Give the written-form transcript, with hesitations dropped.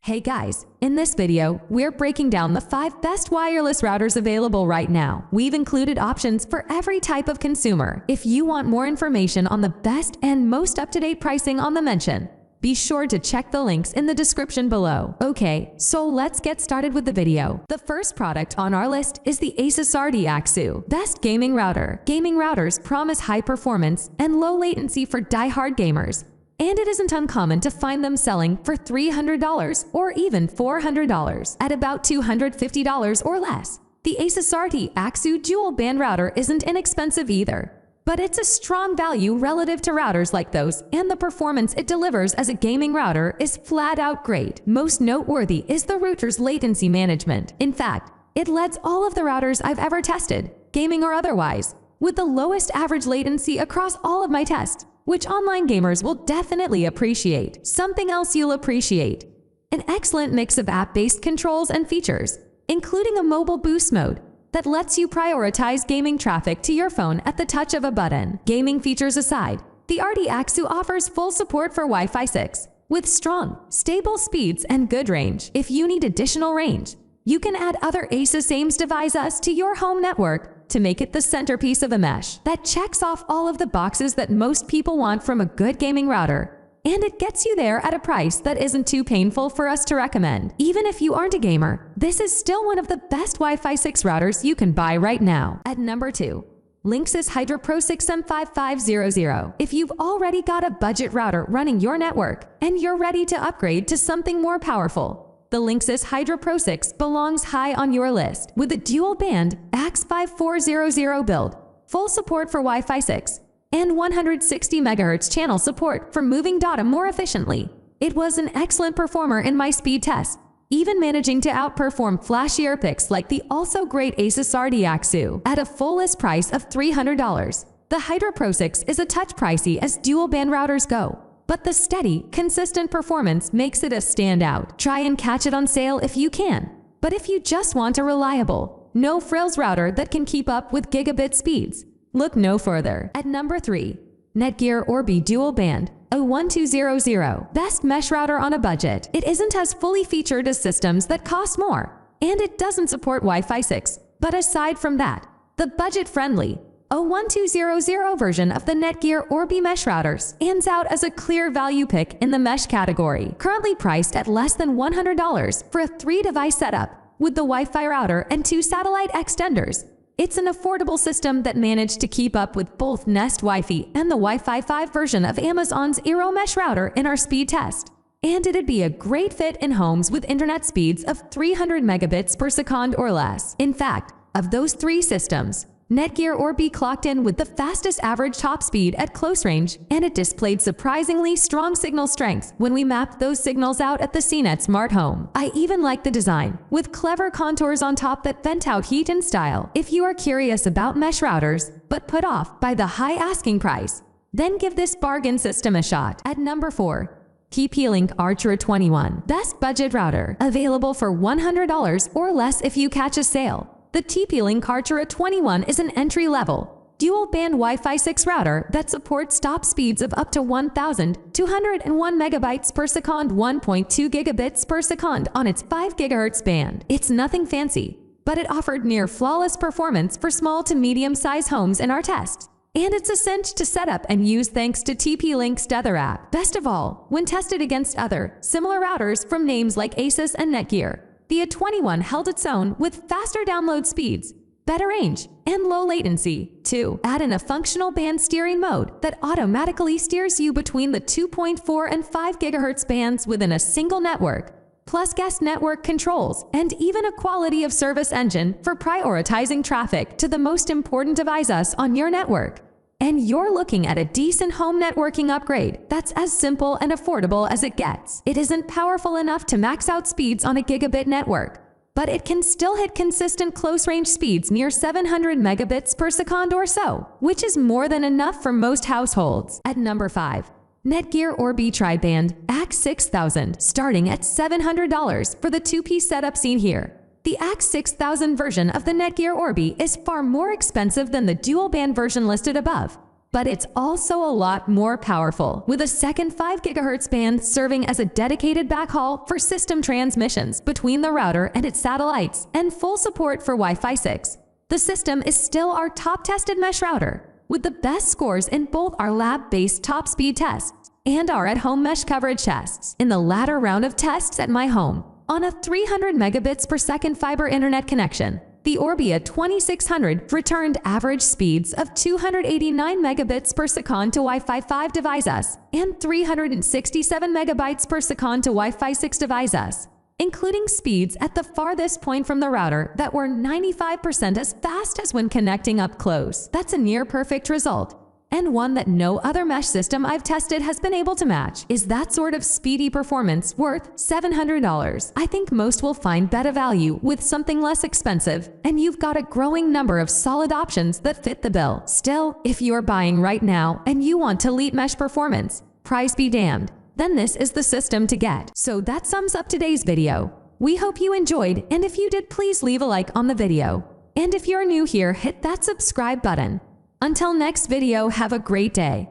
Hey guys, in this video, we're breaking down the 5 best wireless routers available right now. We've included options for every type of consumer. If you want more information on the best and most up-to-date pricing on the mention, be sure to check the links in the description below. Okay, so let's get started with the video. The first product on our list is the Asus RT-AX86U Best Gaming Router. Gaming routers promise high performance and low latency for die-hard gamers, and it isn't uncommon to find them selling for $300 or even $400 at about $250 or less. The Asus RT-AX86U dual band router isn't inexpensive either, but it's a strong value relative to routers like those, and the performance it delivers as a gaming router is flat out great. Most noteworthy is the router's latency management. In fact, it leads all of the routers I've ever tested, gaming or otherwise, with the lowest average latency across all of my tests, which online gamers will definitely appreciate. Something else you'll appreciate: an excellent mix of app-based controls and features, including a mobile boost mode that lets you prioritize gaming traffic to your phone at the touch of a button. Gaming features aside, the RT-AX86U offers full support for Wi-Fi 6, with strong, stable speeds and good range. If you need additional range, you can add other Asus AIMS devices to your home network to make it the centerpiece of a mesh that checks off all of the boxes that most people want from a good gaming router. And it gets you there at a price that isn't too painful for us to recommend. Even if you aren't a gamer, this is still one of the best Wi-Fi 6 routers you can buy right now. At number 2, Linksys Hydra Pro 6 M5500. If you've already got a budget router running your network and you're ready to upgrade to something more powerful, the Linksys Hydra Pro 6 belongs high on your list. With a dual-band AX5400 build, full support for Wi-Fi 6, and 160 MHz channel support for moving data more efficiently, it was an excellent performer in my speed test, even managing to outperform flashier picks like the also great Asus RT-AX86U. At a full list price of $300, the Hydra Pro 6 is a touch pricey as dual-band routers go, but the steady, consistent performance makes it a standout. Try and catch it on sale if you can. But if you just want a reliable, no-frills router that can keep up with gigabit speeds, look no further. At number 3, Netgear Orbi Dual Band A1200. Best mesh router on a budget. It isn't as fully featured as systems that cost more, and it doesn't support Wi-Fi 6. But aside from that, the budget-friendly A1200 version of the Netgear Orbi mesh router stands out as a clear value pick in the mesh category. Currently priced at less than $100 for a 3-device setup with the Wi-Fi router and 2 satellite extenders, it's an affordable system that managed to keep up with both Nest Wi-Fi and the Wi-Fi 5 version of Amazon's Eero mesh router in our speed test. And it'd be a great fit in homes with internet speeds of 300 megabits per second or less. In fact, of those 3 systems, Netgear Orbi clocked in with the fastest average top speed at close range, and it displayed surprisingly strong signal strength when we mapped those signals out at the CNET Smart Home. I even like the design, with clever contours on top that vent out heat in style. If you are curious about mesh routers, but put off by the high asking price, then give this bargain system a shot. At number 4, TP-Link Archer 21. Best budget router. Available for $100 or less if you catch a sale. The TP-Link Archer 21 is an entry-level, dual-band Wi-Fi 6 router that supports top speeds of up to 1,201 megabytes per second, 1.2 gigabits per second on its 5 GHz band. It's nothing fancy, but it offered near-flawless performance for small to medium-sized homes in our tests. And it's a cinch to set up and use thanks to TP-Link's Tether app. Best of all, when tested against other, similar routers from names like Asus and Netgear, the A21 held its own with faster download speeds, better range, and low latency. 2. Add in a functional band steering mode that automatically steers you between the 2.4 and 5 GHz bands within a single network, plus guest network controls, and even a quality of service engine for prioritizing traffic to the most important devices on your network. And you're looking at a decent home networking upgrade that's as simple and affordable as it gets. It isn't powerful enough to max out speeds on a gigabit network, but it can still hit consistent close-range speeds near 700 megabits per second or so, which is more than enough for most households. At number 5, Netgear Orbi Tri-Band AX6000, starting at $700 for the 2-piece setup seen here. The AX6000 version of the Netgear Orbi is far more expensive than the dual-band version listed above, But it's also a lot more powerful, with a second 5 GHz band serving as a dedicated backhaul for system transmissions between the router and its satellites, and full support for Wi-Fi 6. The system is still our top-tested mesh router, with the best scores in both our lab-based top speed tests and our at-home mesh coverage tests. In the latter round of tests at my home, on a 300 megabits per second fiber internet connection, the Orbi 2600 returned average speeds of 289 megabits per second to Wi-Fi 5 devices and 367 megabytes per second to Wi-Fi 6 devices, including speeds at the farthest point from the router that were 95% as fast as when connecting up close. That's a near-perfect result, and one that no other mesh system I've tested has been able to match. Is that sort of speedy performance worth $700? I think most will find better value with something less expensive, and you've got a growing number of solid options that fit the bill. Still, if you're buying right now and you want elite mesh performance, price be damned, then this is the system to get. So that sums up today's video. We hope you enjoyed, and if you did, please leave a like on the video. And if you're new here, hit that subscribe button. Until next video, have a great day.